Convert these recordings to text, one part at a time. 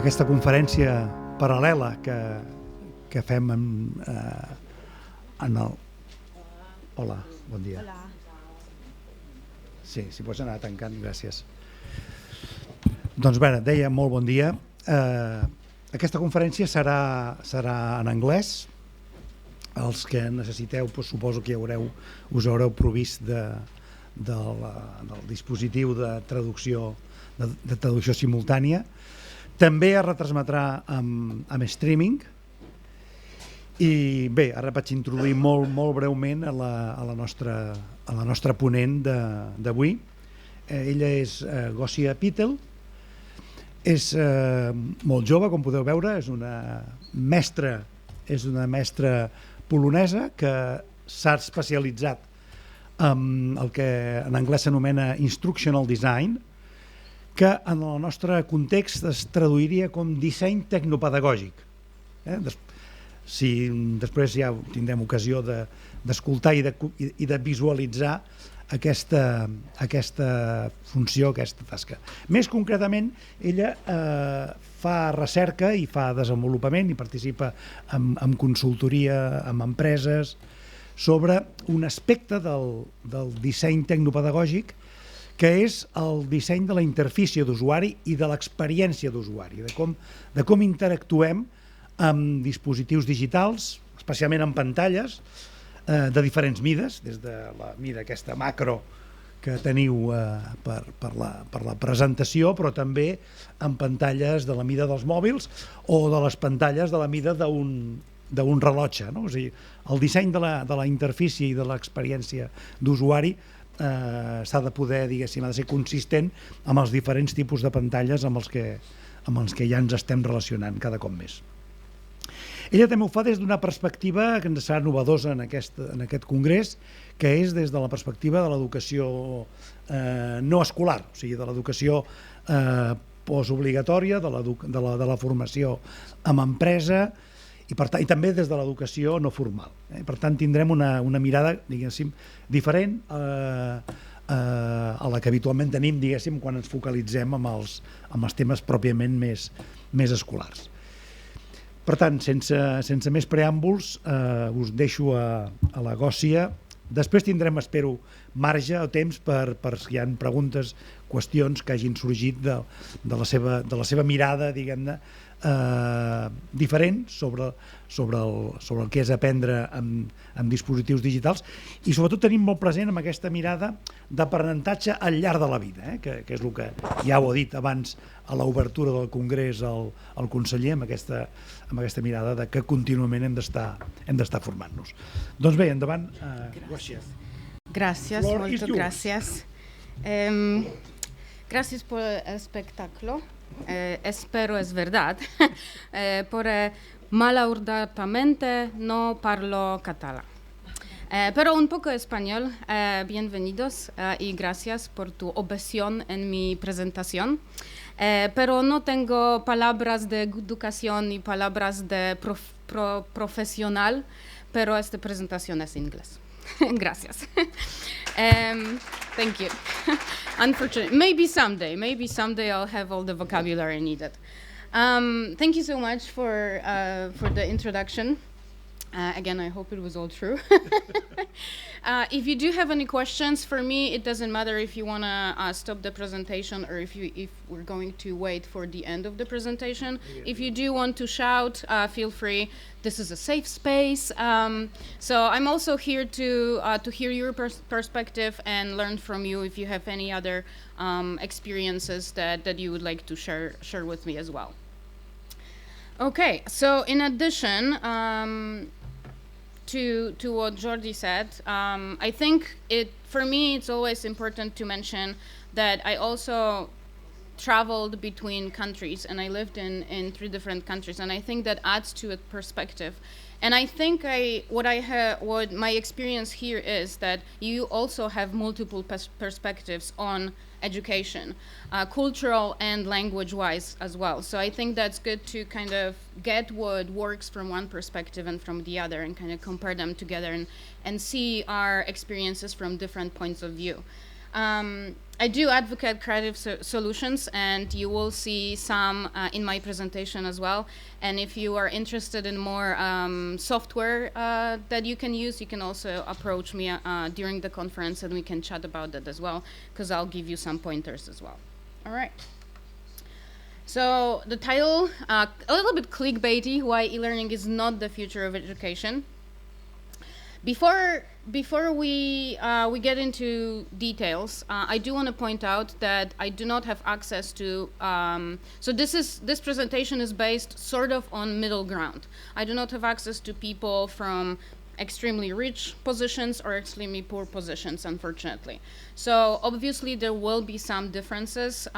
aquesta conferència paral·lela que fem en el... Hola, bon dia. Hola. Sí, si pots anar tancant, gràcies. Doncs bé, deia molt bon dia. Aquesta conferència serà en anglès. Els que necessiteu, suposo que us haureu provist del dispositiu de traducció simultània. També es retransmetrà amb streaming. I bé, ara vaig introduir molt breument a la nostra ponent d'avui. Ella és GOSIA PYTEL. És molt jove, com podeu veure, és una mestra polonesa que s'ha especialitzat en el que en anglès s'anomena instructional design, que en el nostre context es traduiria com disseny tecnopedagògic. Si després ja tindrem ocasió d'escoltar i de visualitzar aquesta funció, aquesta tasca. Més concretament, ella fa recerca i fa desenvolupament i participa en consultoria amb empreses sobre un aspecte del disseny tecnopedagògic que és el disseny de la interfície d'usuari i de l'experiència d'usuari, de com interactuem amb dispositius digitals, especialment amb pantalles, de diferents mides, des de la mida aquesta macro que teniu per la presentació, però també amb pantalles de la mida dels mòbils o de les pantalles de la mida d'un rellotge. O sigui, el disseny de la interfície i de l'experiència d'usuari s'ha de poder, diguéssim, ha de ser consistent amb els diferents tipus de pantalles amb els que ja ens estem relacionant cada cop més. Ella també ho fa des d'una perspectiva que ens serà novedosa en aquest congrés, que és des de la perspectiva de l'educació no escolar, o sigui, de l'educació postobligatòria, de la formació amb empresa i també des de l'educació no formal. Per tant, tindrem una mirada, diguéssim, diferent a la que habitualment tenim, diguéssim, quan ens focalitzem amb els temes pròpiament més escolars. Per tant, sense més preàmbuls, us deixo a la GOSIA. Després tindrem, espero, marge o temps per si hi ha preguntes, qüestions que hagin sorgit de la seva mirada, diguem-ne, diferent sobre el que és aprendre amb dispositius digitals i sobretot tenim molt present amb aquesta mirada d'aprenentatge al llarg de la vida, que és el que ja ho ha dit abans a l'obertura del Congrés el conseller, amb aquesta mirada de que contínuament hem d'estar formant-nos. Doncs bé, endavant. Gracias, moltes gràcies. Gracias por el espectáculo. Espero es verdad, porque malauradamente no parlo catalán. Pero un poco español. Bienvenidos y gracias por tu ovación en mi presentación. Pero no tengo palabras de educación ni palabras de profesional, pero esta presentación es en inglés. Gracias. Thank you. Unfortunately, maybe someday I'll have all the vocabulary needed. Thank you so much for the introduction. Again, I hope it was all true. If you do have any questions for me, it doesn't matter if you want to stop the presentation or if we're going to wait for the end of the presentation. If you do want to shout, feel free. This is a safe space. So I'm also here to hear your perspective and learn from you if you have any other experiences that you would like to share with me as well. Okay, so in addition to what Jordi said, I think for me it's always important to mention that I also traveled between countries and I lived in 3 different countries, and I think that adds to a perspective. And I think what my experience here is that you also have multiple perspectives on education, cultural and language-wise as well. So I think that's good to kind of get what works from one perspective and from the other and kind of compare them together and see our experiences from different points of view. I do advocate creative solutions, and you will see some in my presentation as well. And if you are interested in more software that you can use, you can also approach me during the conference, and we can chat about that as well, because I'll give you some pointers as well. All right. So the title, a little bit clickbaity, why e-learning is not the future of education. Before we get into details, I do want to point out that I do not have access to. So this presentation is based sort of on middle ground. I do not have access to people from extremely rich positions or extremely poor positions, unfortunately. So obviously there will be some differences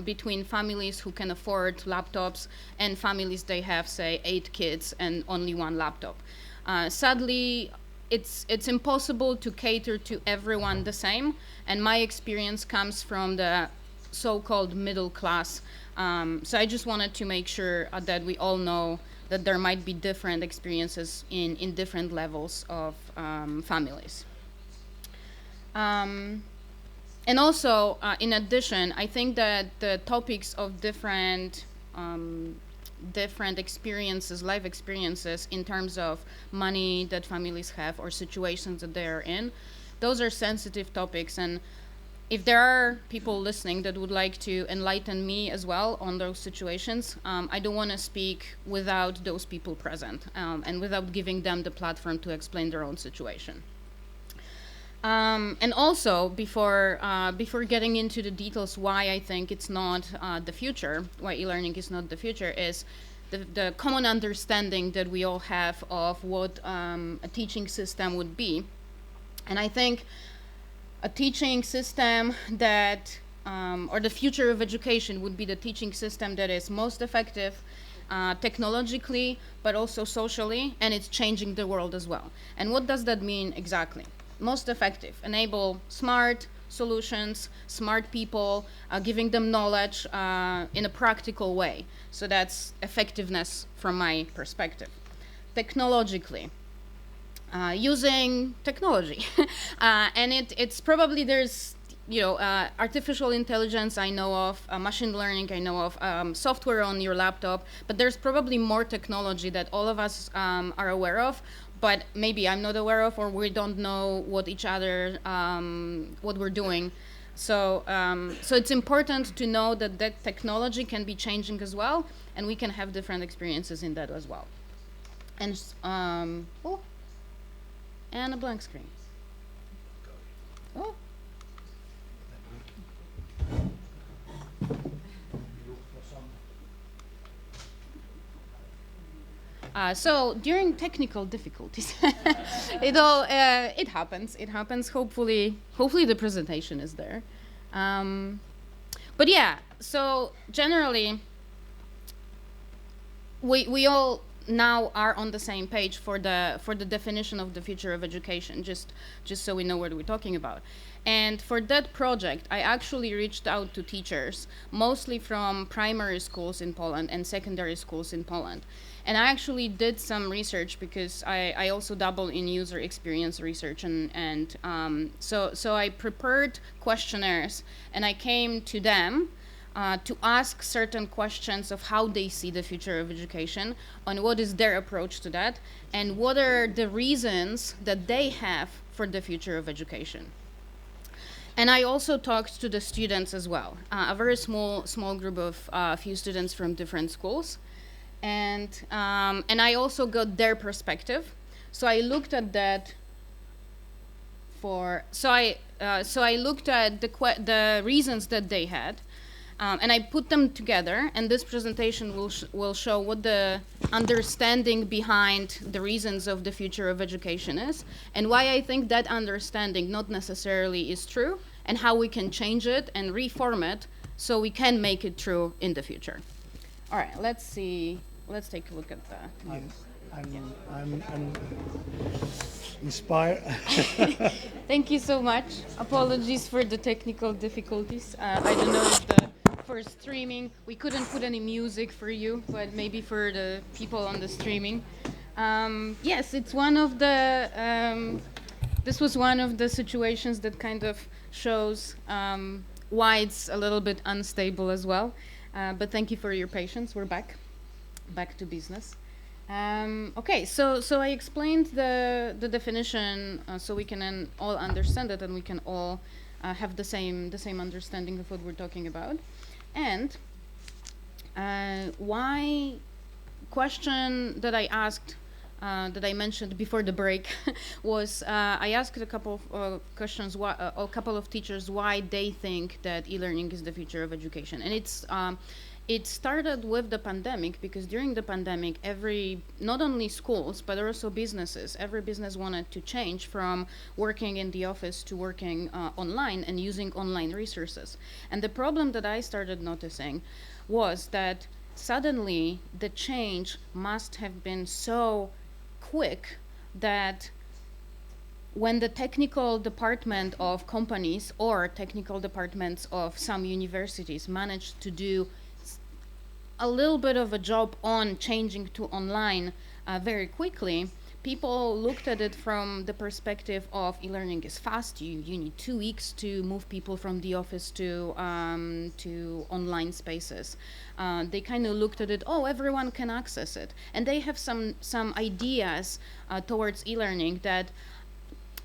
between families who can afford laptops and families they have, say, 8 kids and only 1 laptop. Sadly, it's impossible to cater to everyone the same, and my experience comes from the so-called middle class. So I just wanted to make sure that we all know that there might be different experiences in different levels of families. And also, in addition, I think that the topics of different experiences, life experiences in terms of money that families have or situations that they are in, those are sensitive topics. And if there are people listening that would like to enlighten me as well on those situations, I don't want to speak without those people present and without giving them the platform to explain their own situation. And also, before getting into the details why I think it's not the future, why e-learning is not the future, is the common understanding that we all have of what a teaching system would be. And I think a teaching system that, or the future of education would be the teaching system that is most effective technologically, but also socially, and it's changing the world as well. And what does that mean exactly? Most effective, enable smart solutions, smart people, giving them knowledge in a practical way. So that's effectiveness from my perspective. Technologically, using technology. And it's probably there's, artificial intelligence I know of, machine learning I know of, software on your laptop, but there's probably more technology that all of us are aware of, but maybe I'm not aware of, or we don't know what each other, what we're doing. So it's important to know that that technology can be changing as well, and we can have different experiences in that as well. And and a blank screen. Oh. So during technical difficulties, it happens. It happens. Hopefully the presentation is there. But yeah, so generally, we all now are on the same page for the definition of the future of education. Just so we know what we're talking about. And for that project, I actually reached out to teachers, mostly from primary schools in Poland and secondary schools in Poland. And I actually did some research because I also dabble in user experience research, and so I prepared questionnaires, and I came to them to ask certain questions of how they see the future of education, on what is their approach to that, and what are the reasons that they have for the future of education. And I also talked to the students as well, a very small group of a few students from different schools. And I also got their perspective. So I looked at that so I looked at the reasons that they had, and I put them together, and this presentation will show what the understanding behind the reasons of the future of education is, and why I think that understanding not necessarily is true, and how we can change it and reform it so we can make it true in the future. All right, let's see. Let's take a look at that. I'm inspired. Thank you so much. Apologies for the technical difficulties. I don't know if for streaming we couldn't put any music for you, but maybe for the people on the streaming. Yes, it's one of the. This was one of the situations that kind of shows why it's a little bit unstable as well. But thank you for your patience. We're back to business. Okay, so I explained the definition so we can all understand it and we can all have the same understanding of what we're talking about. And why question that I asked, that I mentioned before the break, was I asked a couple of questions, a couple of teachers why they think that e-learning is the future of education, and it started with the pandemic, because during the pandemic, not only schools, but also businesses, every business wanted to change from working in the office to working online and using online resources. And the problem that I started noticing was that suddenly the change must have been so quick that when the technical department of companies or technical departments of some universities managed to do a little bit of a job on changing to online very quickly, people looked at it from the perspective of e-learning is fast. You need 2 weeks to move people from the office to online spaces. They kind of looked at it, oh, everyone can access it. And they have some ideas towards e-learning that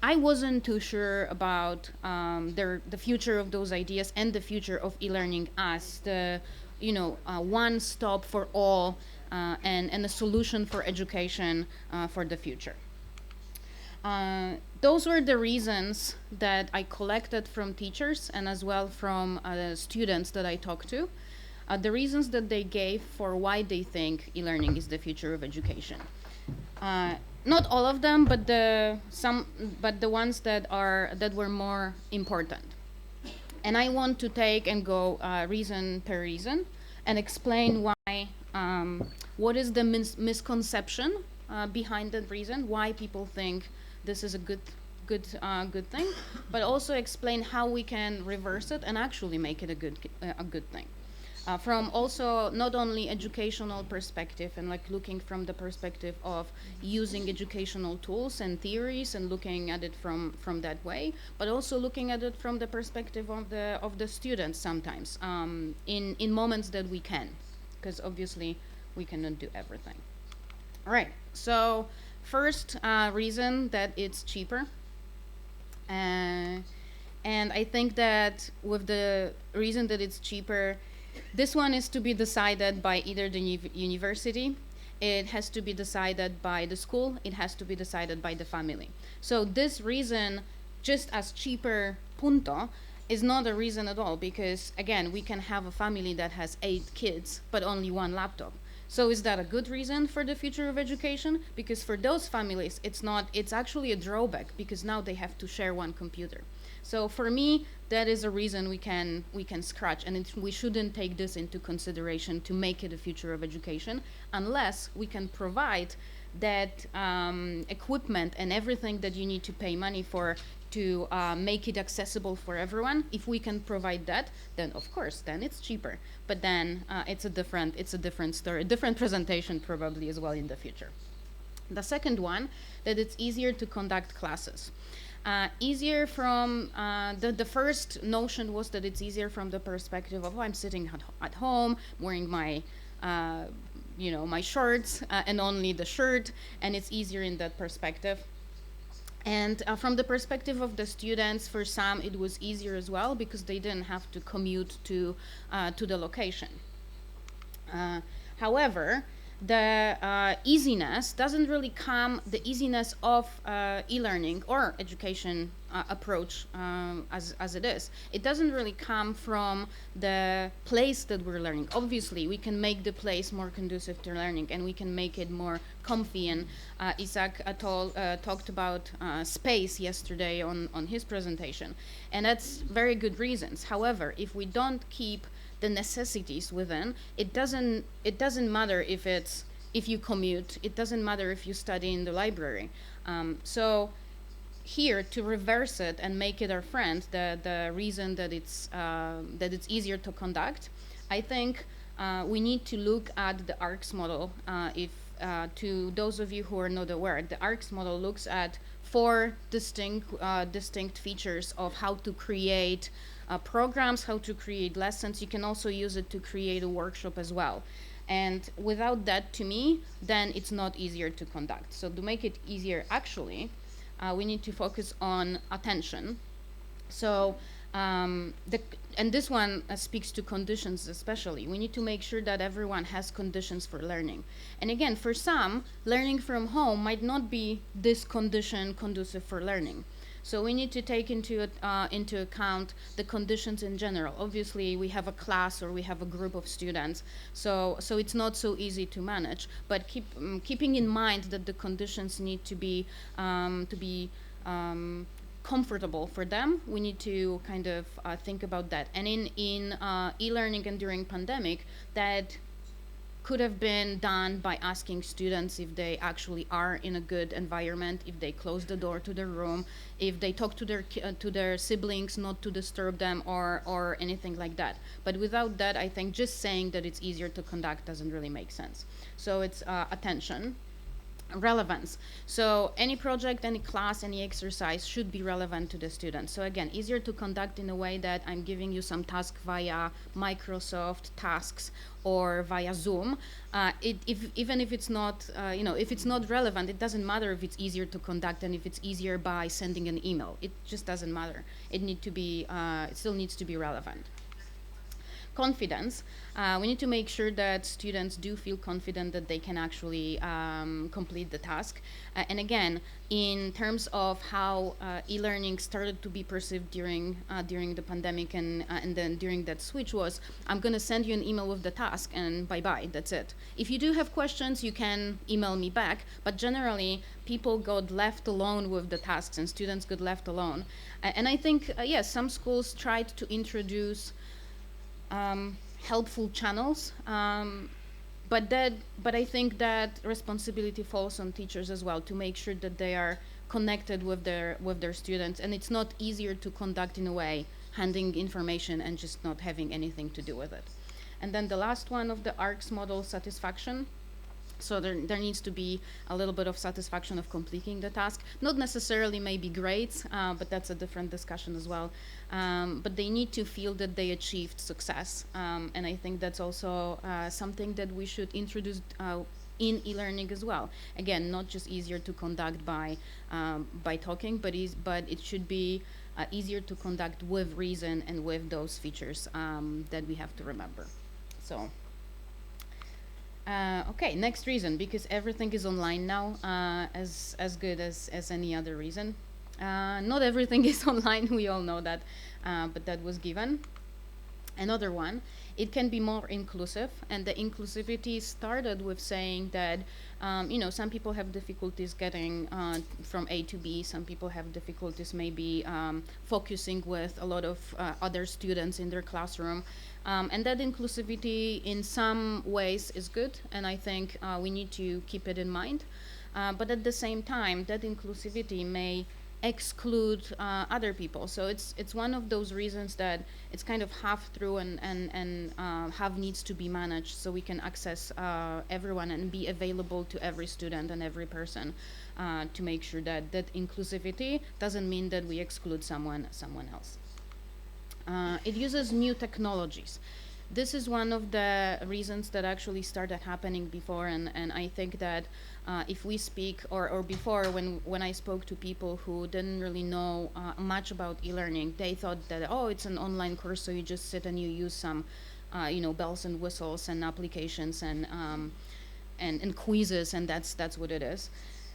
I wasn't too sure about the future of those ideas and the future of e-learning as the one stop for all and a solution for education for the future. Those were the reasons that I collected from teachers and as well from students that I talked to. The reasons that they gave for why they think e-learning is the future of education. Not all of them, but the ones that were more important. And I want to take and go reason per reason and explain why, what is the misconception behind that reason, why people think this is a good thing, but also explain how we can reverse it and actually make it a good thing. From also not only educational perspective and like looking from the perspective of using educational tools and theories and looking at it from that way, but also looking at it from the perspective of the students sometimes in moments that we can, because obviously we cannot do everything. All right, so first reason that it's cheaper. And I think that with the reason that it's cheaper, this one is to be decided by either the university, it has to be decided by the school, it has to be decided by the family. So this reason, just as cheaper punto, is not a reason at all, because again, we can have a family that has 8 kids, but only 1 laptop. So is that a good reason for the future of education? Because for those families, it's not, it's actually a drawback, because now they have to share 1 computer. So for me, that is a reason we can scratch, and we shouldn't take this into consideration to make it a future of education, unless we can provide that equipment and everything that you need to pay money for to make it accessible for everyone. If we can provide that, then of course, then it's cheaper. But then it's a different story, a different presentation probably as well in the future. The second one, that it's easier to conduct classes. Easier from the first notion was that it's easier from the perspective of, oh, I'm sitting at home wearing my my shorts and only the shirt, and it's easier in that perspective. And from the perspective of the students, for some it was easier as well, because they didn't have to commute to the location. However, the easiness doesn't really come, the easiness of e-learning or education approach as it is. It doesn't really come from the place that we're learning. Obviously, we can make the place more conducive to learning, and we can make it more comfy. And Isaac talked about space yesterday on his presentation, and that's very good reasons. However, if we don't keep the necessities within, it doesn't matter if you commute, it doesn't matter if you study in the library. So here, to reverse it and make it our friend, the reason that it's easier to conduct, I think we need to look at the ARCS model. To those of you who are not aware, the ARCS model looks at 4 distinct features of how to create programs, how to create lessons. You can also use it to create a workshop as well. And without that, to me, then it's not easier to conduct. So to make it easier, actually, we need to focus on attention. So, and this one speaks to conditions especially. We need to make sure that everyone has conditions for learning. And again, for some, learning from home might not be this condition conducive for learning. So we need to take into account the conditions in general. Obviously, we have a class or we have a group of students, so it's not so easy to manage. But keeping in mind that the conditions need to be comfortable for them, we need to kind of think about that. And in e-learning and during pandemic, that could have been done by asking students if they actually are in a good environment, if they close the door to their room, if they talk to their siblings not to disturb them, or anything like that. But without that, I think just saying that it's easier to conduct doesn't really make sense. So it's attention. Relevance. So any project, any class, any exercise should be relevant to the students. So again, easier to conduct in a way that I'm giving you some task via Microsoft Tasks or via Zoom. Even if it's not, if it's not relevant, it doesn't matter if it's easier to conduct and if it's easier by sending an email. It just doesn't matter. It still needs to be relevant. Confidence. We need to make sure that students do feel confident that they can actually complete the task. And again, in terms of how e-learning started to be perceived during the pandemic and then during that switch was, I'm going to send you an email with the task and bye-bye, that's it. If you do have questions, you can email me back, but generally people got left alone with the tasks and students got left alone. And I think, yes, some schools tried to introduce helpful channels, but I think that responsibility falls on teachers as well to make sure that they are connected with their students, and it's not easier to conduct in a way handing information and just not having anything to do with it. And then the last one of the ARCS model, satisfaction. So there needs to be a little bit of satisfaction of completing the task. Not necessarily maybe grades, but that's a different discussion as well. But they need to feel that they achieved success. And I think that's also something that we should introduce in e-learning as well. Again, not just easier to conduct by talking, but it should be easier to conduct with reason and with those features that we have to remember. So. Okay, next reason, because everything is online now, as good as any other reason. Not everything is online, we all know that, but that was given. Another one, it can be more inclusive, and the inclusivity started with saying that, some people have difficulties getting from A to B, some people have difficulties maybe focusing with a lot of other students in their classroom. And that inclusivity in some ways is good, and I think we need to keep it in mind. But at the same time, that inclusivity may exclude other people. So it's one of those reasons that it's kind of half through and half needs to be managed, so we can access everyone and be available to every student and every person to make sure that inclusivity doesn't mean that we exclude someone else. It uses new technologies. This is one of the reasons that actually started happening before, and I think that if we speak, or before when I spoke to people who didn't really know much about e-learning, they thought that, oh, it's an online course, so you just sit and you use some bells and whistles and applications and quizzes, and that's what it is.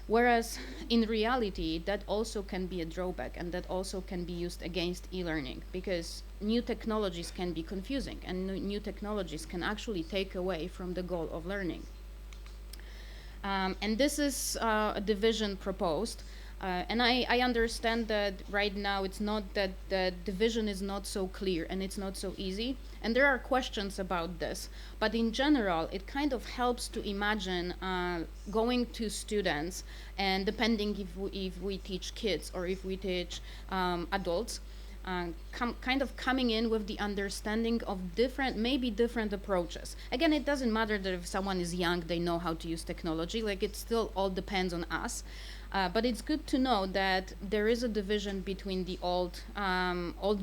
Whereas in reality, that also can be a drawback, and that also can be used against e-learning, because new technologies can be confusing, and new technologies can actually take away from the goal of learning. And this is a division proposed, and I understand that right now it's not that the division is not so clear and it's not so easy, and there are questions about this, but in general it kind of helps to imagine going to students, and depending if we teach kids or if we teach adults, kind of coming in with the understanding of maybe different approaches. Again, it doesn't matter that if someone is young, they know how to use technology, like it still all depends on us. But it's good to know that there is a division between the old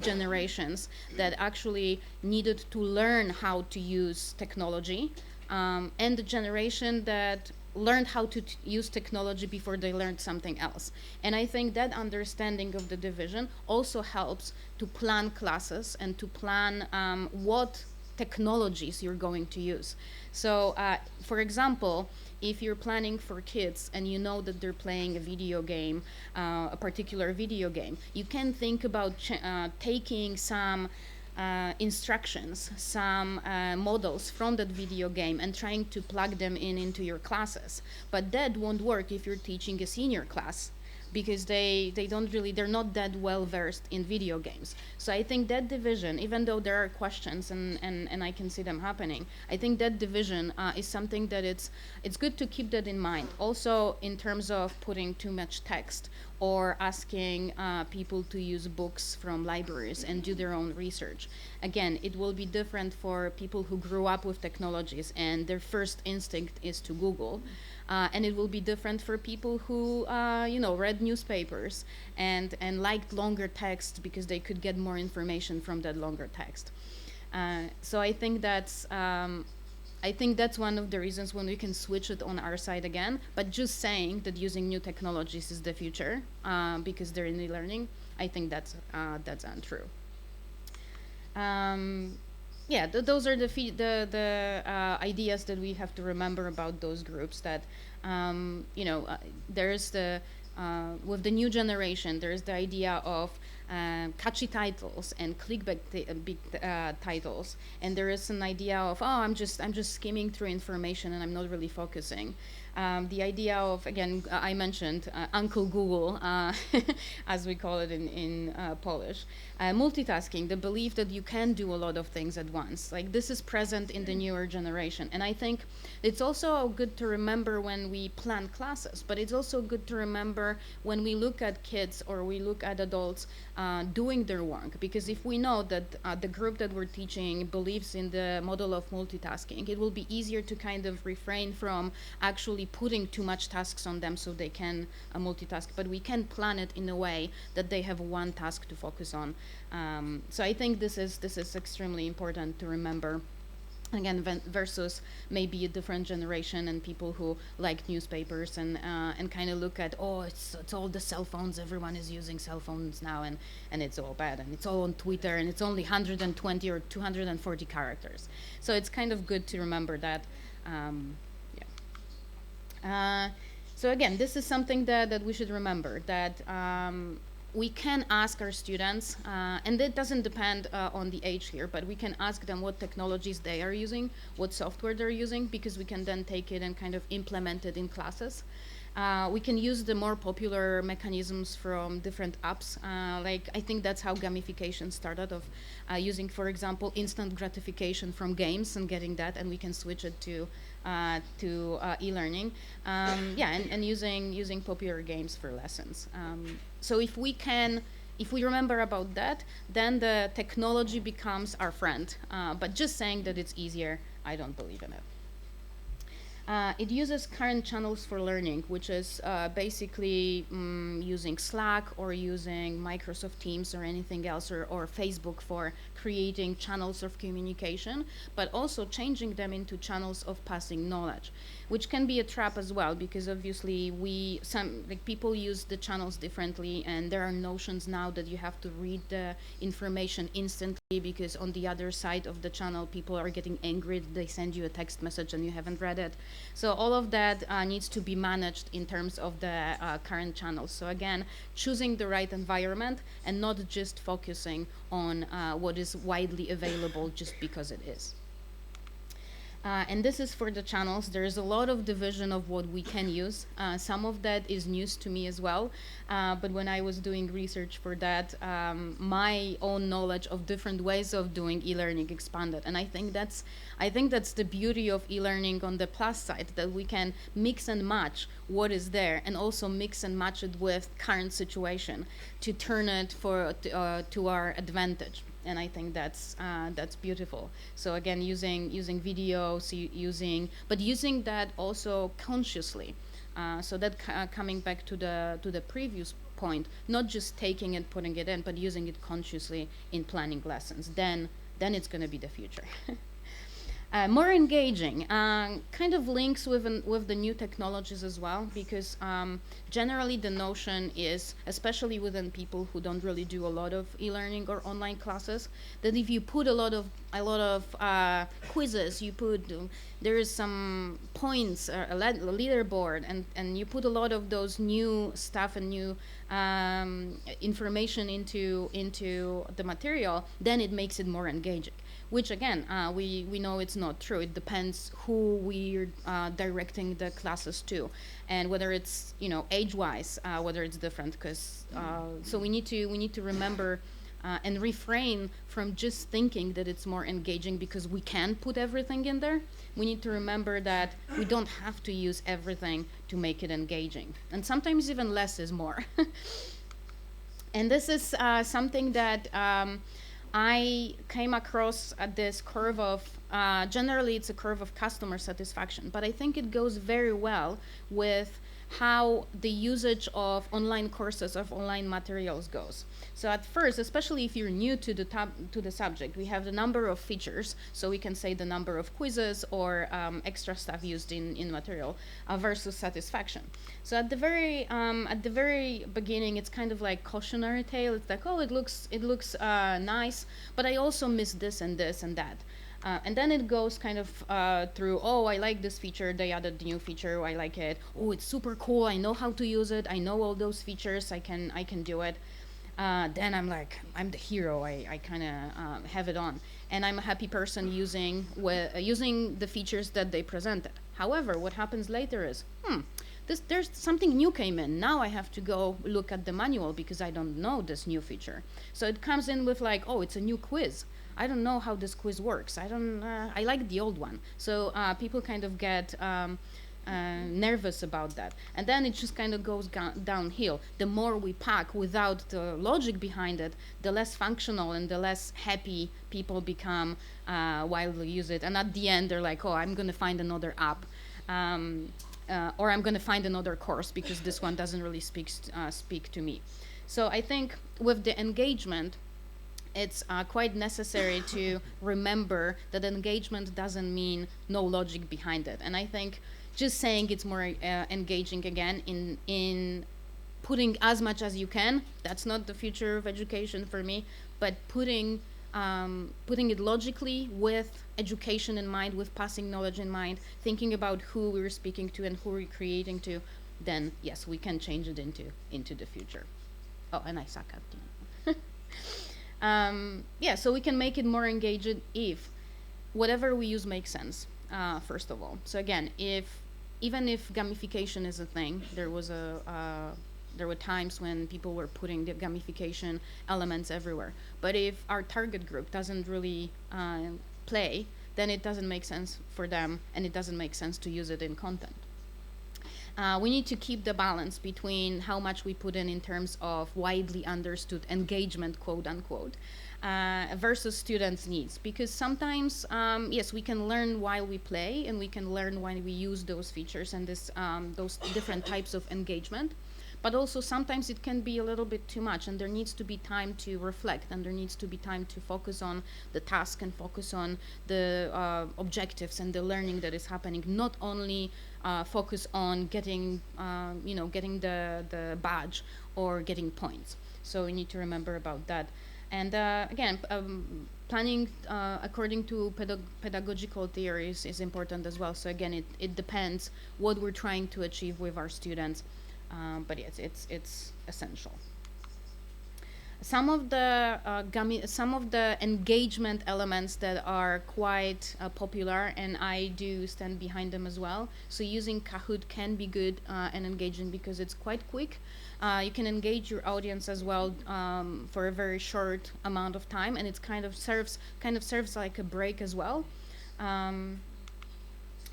generations that actually needed to learn how to use technology, and the generation that learned how to use technology before they learned something else. And I think that understanding of the division also helps to plan classes and to plan what technologies you're going to use. So, for example, if you're planning for kids and you know that they're playing a video game, a particular video game, you can think about taking some instructions, some models from that video game and trying to plug them into your classes. But that won't work if you're teaching a senior class, because they're not that well versed in video games. So I think that division, even though there are questions and I can see them happening, I think that division is something that it's good to keep that in mind. Also in terms of putting too much text or asking people to use books from libraries and do their own research. Again, it will be different for people who grew up with technologies and their first instinct is to Google. And it will be different for people who, read newspapers and liked longer text because they could get more information from that longer text. So I think that's one of the reasons when we can switch it on our side again. But just saying that using new technologies is the future because they're in e-learning, I think that's untrue. Those are the ideas that we have to remember about those groups. That there is with the new generation, there is the idea of catchy titles and clickbait big titles, and there is an idea of I'm just skimming through information and I'm not really focusing. The idea of, again, I mentioned Uncle Google, as we call it in Polish. Multitasking, the belief that you can do a lot of things at once. Like, this is present in the newer generation. And I think it's also good to remember when we plan classes, but it's also good to remember when we look at kids or we look at adults doing their work. Because if we know that the group that we're teaching believes in the model of multitasking, it will be easier to kind of refrain from actually putting too much tasks on them so they can multitask, but we can plan it in a way that they have one task to focus on. So I think this is extremely important to remember. Again, versus maybe a different generation and people who like newspapers and kind of look at, it's all the cell phones, everyone is using cell phones now, and it's all bad, and it's all on Twitter, and it's only 120 or 240 characters. So it's kind of good to remember that. So again, this is something that we should remember, that we can ask our students, and it doesn't depend on the age here, but we can ask them what technologies they are using, what software they're using, because we can then take it and kind of implement it in classes. We can use the more popular mechanisms from different apps. Like, I think that's how gamification started, of using, for example, instant gratification from games and getting that, and we can switch it to e-learning. And using popular games for lessons. So if we remember about that, then the technology becomes our friend. But just saying that it's easier, I don't believe in it. It uses current channels for learning, which is basically using Slack or using Microsoft Teams or anything else, or Facebook for creating channels of communication, but also changing them into channels of passing knowledge, which can be a trap as well, because obviously people use the channels differently, and there are notions now that you have to read the information instantly, because on the other side of the channel people are getting angry that they send you a text message and you haven't read it. So all of that needs to be managed in terms of the current channels. So again, choosing the right environment and not just focusing on what is widely available just because it is. And this is for the channels. There's a lot of division of what we can use. Some of that is news to me as well. But when I was doing research for that, my own knowledge of different ways of doing e-learning expanded. And I think that's the beauty of e-learning on the plus side, that we can mix and match what is there, and also mix and match it with current situation to turn it to our advantage. And I think that's beautiful. So again, using videos, using that also consciously. So that coming back to the previous point, not just taking it, putting it in, but using it consciously in planning lessons. Then it's going to be the future. More engaging, kind of links with the new technologies as well, because generally the notion is, especially within people who don't really do a lot of e-learning or online classes, that if you put a lot of quizzes, there is some points, a leaderboard, and you put a lot of those new stuff and new information into the material, then it makes it more engaging. Which again, we know it's not true. It depends who we're directing the classes to, and whether it's age-wise, whether it's different. Because so we need to remember and refrain from just thinking that it's more engaging because we can put everything in there. We need to remember that we don't have to use everything to make it engaging, and sometimes even less is more. And this is something that I came across at this curve of, generally it's a curve of customer satisfaction, but I think it goes very well with how the usage of online courses, of online materials goes. So at first, especially if you're new to the subject, we have the number of features, so we can say the number of quizzes or extra stuff used in material versus satisfaction. So at the very beginning, it's kind of like cautionary tale. It's like, oh, it looks nice, but I also miss this and this and that. And then it goes kind of through, oh, I like this feature, they added the new feature, I like it. Oh, it's super cool, I know how to use it, I know all those features, I can do it. Then I'm like, I'm the hero, I kind of have it on. And I'm a happy person using the features that they presented. However, what happens later is, there's something new came in. Now I have to go look at the manual because I don't know this new feature. So it comes in with like, oh, it's a new quiz. I don't know how this quiz works. I like the old one. So people kind of get nervous about that. And then it just kind of goes downhill. The more we pack without the logic behind it, the less functional and the less happy people become while they use it. And at the end, they're like, oh, I'm going to find another app. Or I'm going to find another course because this one doesn't really speak to me. So I think with the engagement, it's quite necessary to remember that engagement doesn't mean no logic behind it. And I think just saying it's more engaging again in putting as much as you can, that's not the future of education for me, but putting it logically with education in mind, with passing knowledge in mind, thinking about who we're speaking to and who we're creating to, then yes, we can change it into the future. Oh, and I suck at it. So we can make it more engaging if whatever we use makes sense, first of all. So again, even if gamification is a thing, there were times when people were putting the gamification elements everywhere. But if our target group doesn't really play, then it doesn't make sense for them, and it doesn't make sense to use it in content. We need to keep the balance between how much we put in terms of widely understood engagement, quote unquote, versus students' needs. Because sometimes, yes, we can learn while we play, and we can learn when we use those features and those different types of engagement. But also sometimes it can be a little bit too much, and there needs to be time to reflect, and there needs to be time to focus on the task and focus on the objectives and the learning that is happening, not only focus on getting the badge or getting points. So we need to remember about that. And again, planning according to pedagogical theories is important as well. So again, it depends what we're trying to achieve with our students. But yes, it's essential. Some of the engagement elements that are quite popular, and I do stand behind them as well. So using Kahoot can be good and engaging because it's quite quick. You can engage your audience as well for a very short amount of time, and it kind of serves like a break as well.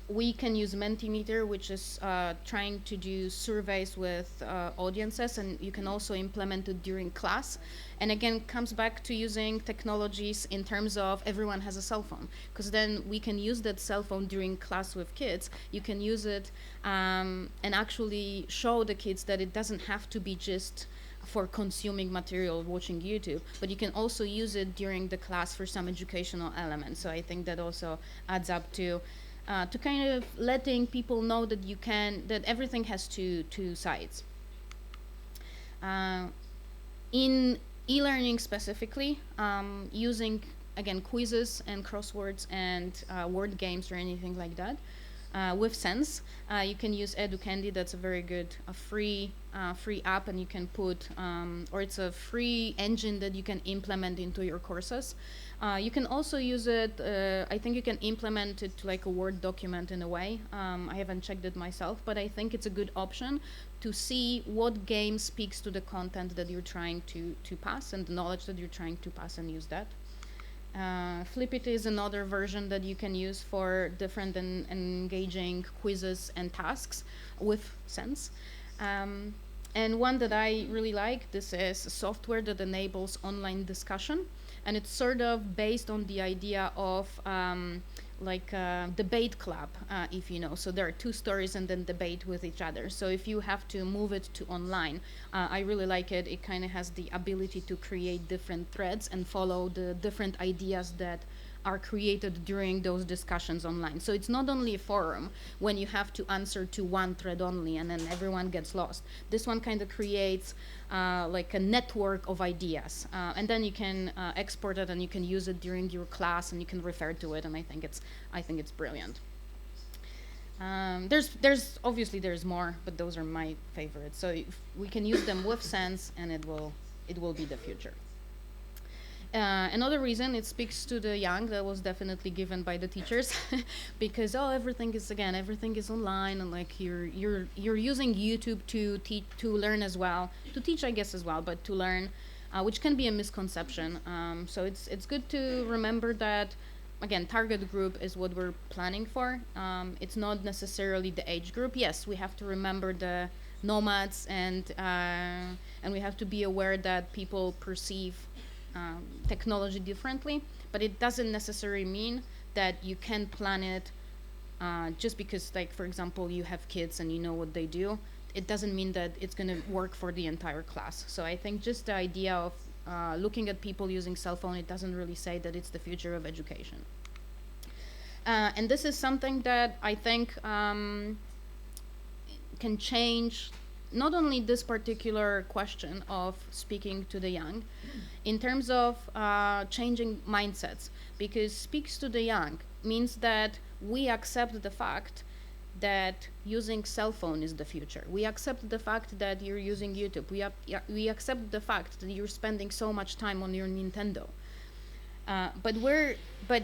We can use Mentimeter, which is trying to do surveys with audiences, and you can also implement it during class. And again, comes back to using technologies in terms of everyone has a cell phone, because then we can use that cell phone during class with kids. You can use it and actually show the kids that it doesn't have to be just for consuming material, watching YouTube, but you can also use it during the class for some educational elements. So I think that also adds up to kind of letting people know that that everything has two sides. In e-learning specifically, using, again, quizzes and crosswords and word games or anything like that, with Sense, you can use EduCandy. That's a very good free app, and you can put, or it's a free engine that you can implement into your courses. You can also use it, I think you can implement it to like a Word document in a way. I haven't checked it myself, but I think it's a good option to see what game speaks to the content that you're trying to pass and the knowledge that you're trying to pass, and use that. Flipit is another version that you can use for different and engaging quizzes and tasks with Sense. And one that I really like, this is software that enables online discussion. And it's sort of based on the idea of like a debate club, if you know. So there are two stories and then debate with each other. So if you have to move it to online, I really like it. It kind of has the ability to create different threads and follow the different ideas that are created during those discussions online. So it's not only a forum when you have to answer to one thread only and then everyone gets lost. This one kind of creates like a network of ideas, and then you can export it and you can use it during your class and you can refer to it, and I think it's brilliant. There's obviously there's more, but those are my favorites. So if we can use them with Sense, and it will be the future. Another reason it speaks to the young, that was definitely given by the teachers, because everything is online, and like you're using YouTube to learn as well, to teach I guess as well, but to learn, which can be a misconception. So it's good to remember that, again, target group is what we're planning for. It's not necessarily the age group. Yes, we have to remember the nomads, and we have to be aware that people perceive technology differently, but it doesn't necessarily mean that you can plan it just because, like, for example, you have kids and you know what they do. It doesn't mean that it's going to work for the entire class. So I think just the idea of looking at people using cell phone, it doesn't really say that it's the future of education. And this is something that I think can change not only this particular question of speaking to the young, in terms of changing mindsets, because speaks to the young means that we accept the fact that using cell phone is the future. We accept the fact that you're using YouTube. We accept the fact that you're spending so much time on your Nintendo. But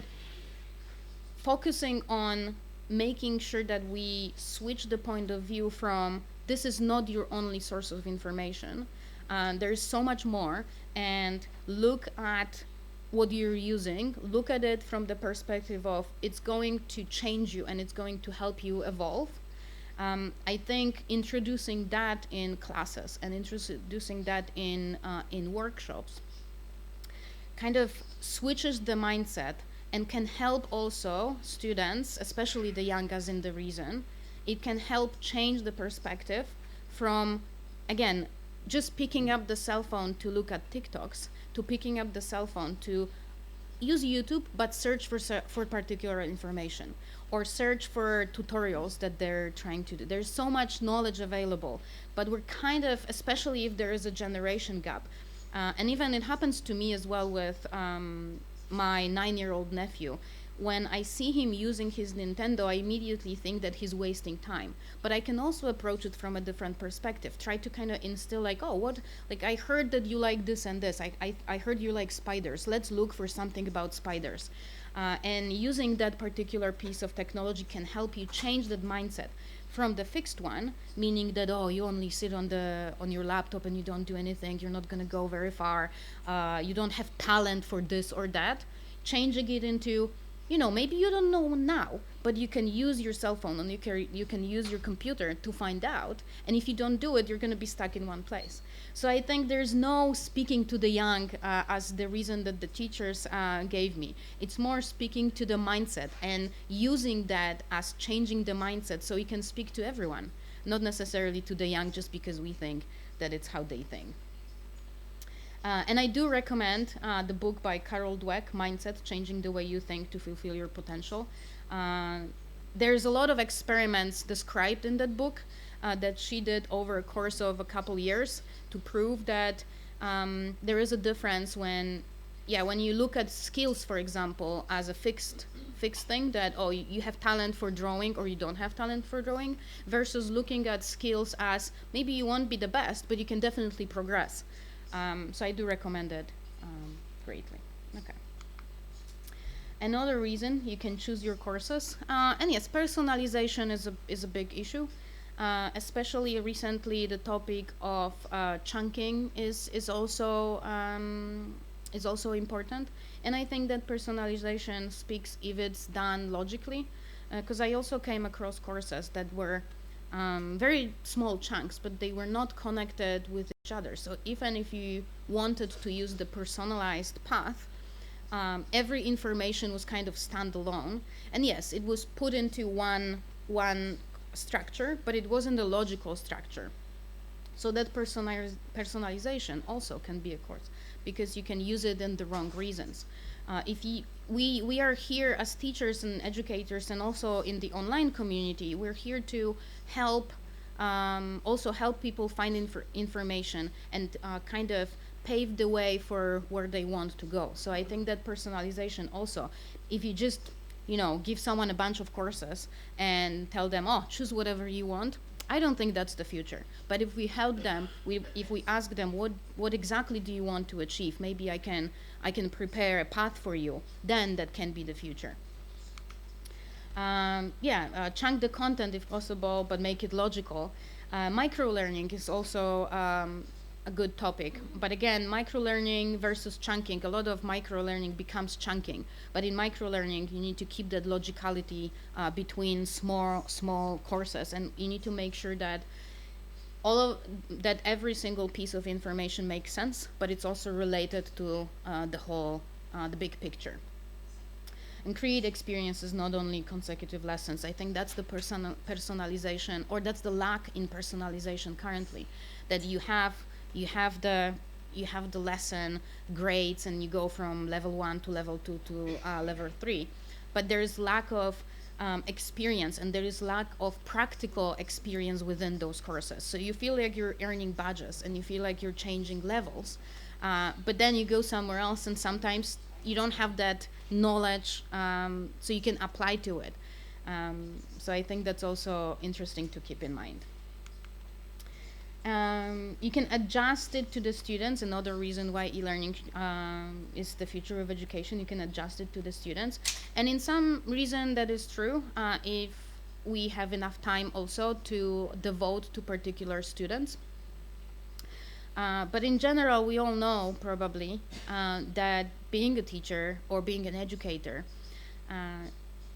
focusing on making sure that we switch the point of view from this is not your only source of information. There's so much more, and look at what you're using. Look at it from the perspective of it's going to change you and it's going to help you evolve. I think introducing that in classes and introducing that in workshops kind of switches the mindset and can help also students, especially the young as in the reason. It can help change the perspective from, again, just picking up the cell phone to look at TikToks, to picking up the cell phone to use YouTube, but search for particular information, or search for tutorials that they're trying to do. There's so much knowledge available, but we're kind of, especially if there is a generation gap, and even it happens to me as well with my 9-year-old nephew. When I see him using his Nintendo, I immediately think that he's wasting time. But I can also approach it from a different perspective. Try to kind of instill like, oh, what? Like, I heard that you like this and this. I heard you like spiders. Let's look for something about spiders. And using that particular piece of technology can help you change that mindset from the fixed one, meaning that, oh, you only sit on your laptop and you don't do anything. You're not going to go very far. You don't have talent for this or that. Changing it into, you know, maybe you don't know now, but you can use your cell phone and you can use your computer to find out. And if you don't do it, you're going to be stuck in one place. So I think there's no speaking to the young as the reason that the teachers gave me. It's more speaking to the mindset and using that as changing the mindset so you can speak to everyone, not necessarily to the young just because we think that it's how they think. And I do recommend the book by Carol Dweck, Mindset, Changing the Way You Think to Fulfill Your Potential. There's a lot of experiments described in that book that she did over a course of a couple years to prove that there is a difference when you look at skills, for example, as a fixed thing, that, oh, you have talent for drawing or you don't have talent for drawing, versus looking at skills as maybe you won't be the best, but you can definitely progress. So I do recommend it greatly. Okay. Another reason you can choose your courses, and yes, personalization is a big issue. Especially recently, the topic of chunking is also important, and I think that personalization speaks if it's done logically, because I also came across courses that were very small chunks, but they were not connected with each other. So even if you wanted to use the personalized path, every information was kind of standalone. And yes, it was put into one structure, but it wasn't a logical structure. So that personalization also can be a course, because you can use it in the wrong reasons. We are here as teachers and educators, and also in the online community, we're here to help, also help people find information and kind of pave the way for where they want to go. So I think that personalization also, if you just, you know, give someone a bunch of courses and tell them, oh, choose whatever you want, I don't think that's the future. But if we help them, if we ask them, what exactly do you want to achieve? Maybe I can prepare a path for you. Then that can be the future. Chunk the content if possible, but make it logical. Micro-learning is also a good topic. But again, micro-learning versus chunking. A lot of micro-learning becomes chunking. But in micro-learning, you need to keep that logicality between small courses, and you need to make sure that every single piece of information makes sense, but it's also related to the big picture. And create experiences, not only consecutive lessons. I think that's the personalization, or that's the lack in personalization currently, that you have the lesson grades and you go from level 1 to level 2 to level 3, but there is lack of experience, and there is lack of practical experience within those courses. So you feel like you're earning badges and you feel like you're changing levels, but then you go somewhere else and sometimes you don't have that knowledge, so you can apply to it. So I think that's also interesting to keep in mind. You can adjust it to the students. Another reason why e-learning is the future of education. You can adjust it to the students, and in some reason that is true if we have enough time also to devote to particular students. But in general, we all know probably that being a teacher or being an educator,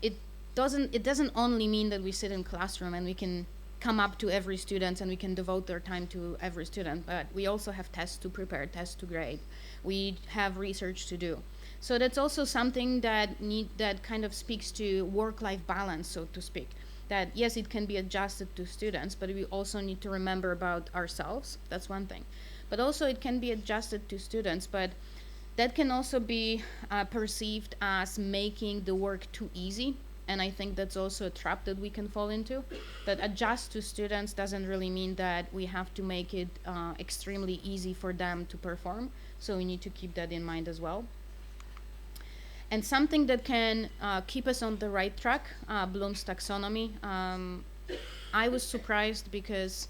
it doesn't only mean that we sit in classroom and we can come up to every student and we can devote their time to every student, but we also have tests to prepare, tests to grade. We have research to do. So that's also something that kind of speaks to work-life balance, so to speak. That yes, it can be adjusted to students, but we also need to remember about ourselves. That's one thing. But also it can be adjusted to students, but that can also be perceived as making the work too easy. And I think that's also a trap that we can fall into. That adjust to students doesn't really mean that we have to make it extremely easy for them to perform. So we need to keep that in mind as well. And something that can keep us on the right track, Bloom's taxonomy. I was surprised because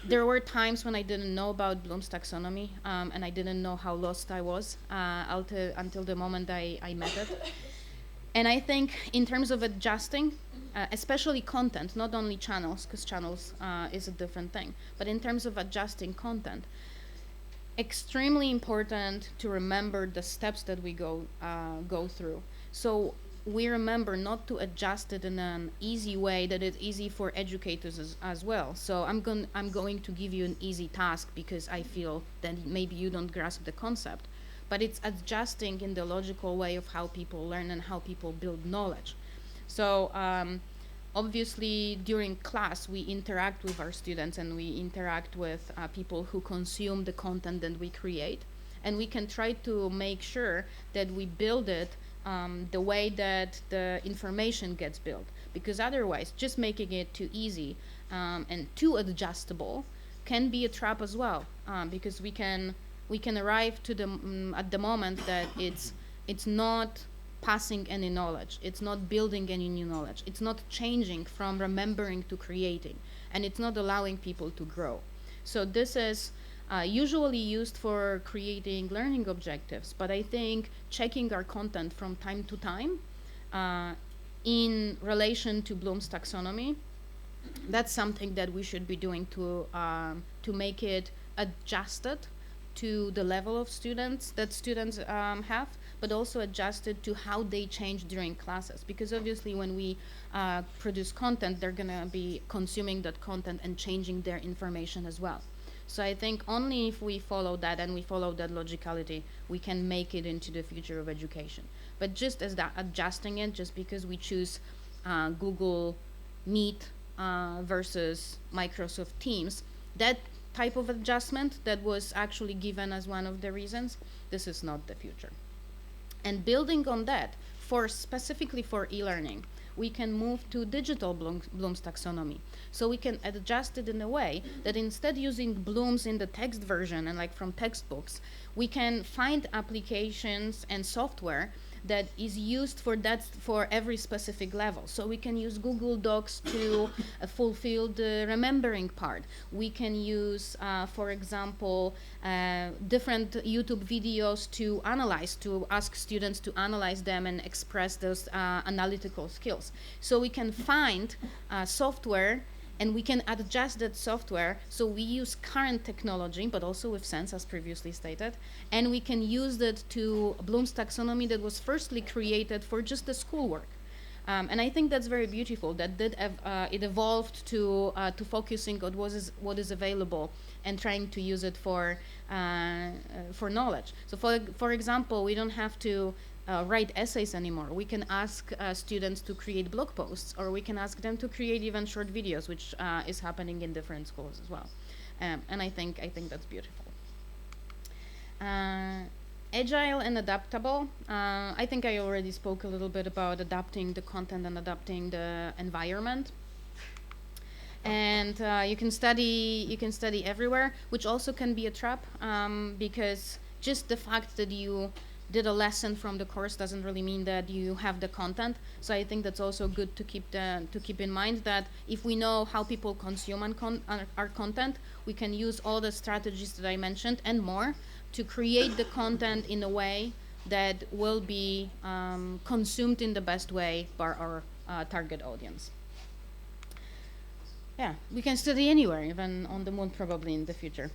there were times when I didn't know about Bloom's taxonomy, and I didn't know how lost I was until the moment I met it. And I think in terms of adjusting, especially content, not only channels, because channels is a different thing, but in terms of adjusting content, extremely important to remember the steps that we go through. So we remember not to adjust it in an easy way that is easy for educators as well. So I'm going to give you an easy task because I feel that maybe you don't grasp the concept, but it's adjusting in the logical way of how people learn and how people build knowledge. So obviously during class we interact with our students and we interact with people who consume the content that we create, and we can try to make sure that we build it the way that the information gets built, because otherwise just making it too easy and too adjustable can be a trap as well, because we can arrive to the at the moment that it's not passing any knowledge, it's not building any new knowledge, it's not changing from remembering to creating, and it's not allowing people to grow. So this is usually used for creating learning objectives, but I think checking our content from time to time in relation to Bloom's taxonomy, that's something that we should be doing to make it adjusted to the level of students that students have, but also adjusted to how they change during classes, because obviously when we produce content, they're gonna be consuming that content and changing their information as well. So I think only if we follow that and we follow that logicality, we can make it into the future of education. But just as that adjusting it, just because we choose Google Meet versus Microsoft Teams, that type of adjustment that was actually given as one of the reasons, this is not the future. And building on that, specifically for e-learning, we can move to digital Bloom's taxonomy. So we can adjust it in a way that instead using Bloom's in the text version and like from textbooks, we can find applications and software that is used for every specific level. So we can use Google Docs to fulfill the remembering part. We can use, for example, different YouTube videos to ask students to analyze them and express those analytical skills. So we can find software and we can adjust that software, so we use current technology, but also with sense, as previously stated, and we can use that to Bloom's taxonomy that was firstly created for just the schoolwork. And I think that's very beautiful, that it evolved to focusing on what is available and trying to use it for knowledge. So for example, we don't have to write essays anymore. We can ask students to create blog posts, or we can ask them to create even short videos, which is happening in different schools as well. And I think that's beautiful. Agile and adaptable. I think I already spoke a little bit about adapting the content and adapting the environment. And you can study everywhere, which also can be a trap, because just the fact that you did a lesson from the course doesn't really mean that you have the content. So I think that's also good to keep in mind, that if we know how people consume our content, we can use all the strategies that I mentioned and more to create the content in a way that will be consumed in the best way by our target audience. Yeah, we can study anywhere, even on the moon probably in the future.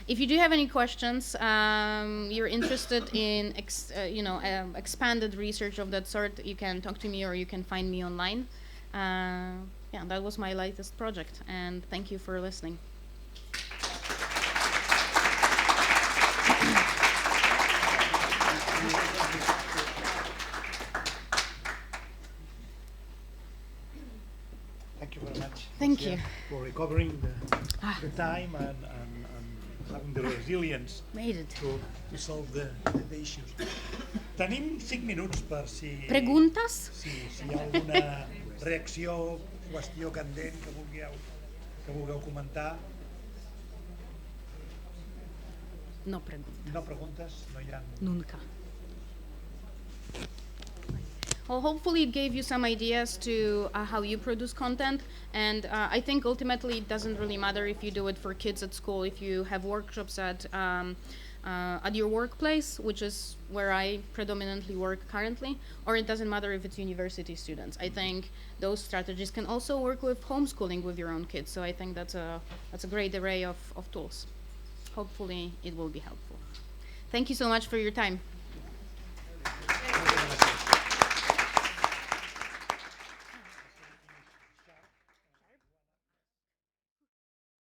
If you do have any questions, you're interested in expanded research of that sort, you can talk to me or you can find me online. Yeah, that was my latest project, and thank you for listening. Thank you very much. Thank you. For recovering the time and having the resilience to solve the issues. Tenim 5 minuts per si... Preguntes? Si hi ha alguna reacció, qüestió candent que vulgueu comentar. No preguntes. No preguntes? No hi ha... Nunca. Well, hopefully it gave you some ideas to how you produce content, and I think ultimately it doesn't really matter if you do it for kids at school, if you have workshops at your workplace, which is where I predominantly work currently, or it doesn't matter if it's university students. I think those strategies can also work with homeschooling with your own kids, so I think that's a great array of tools. Hopefully it will be helpful. Thank you so much for your time.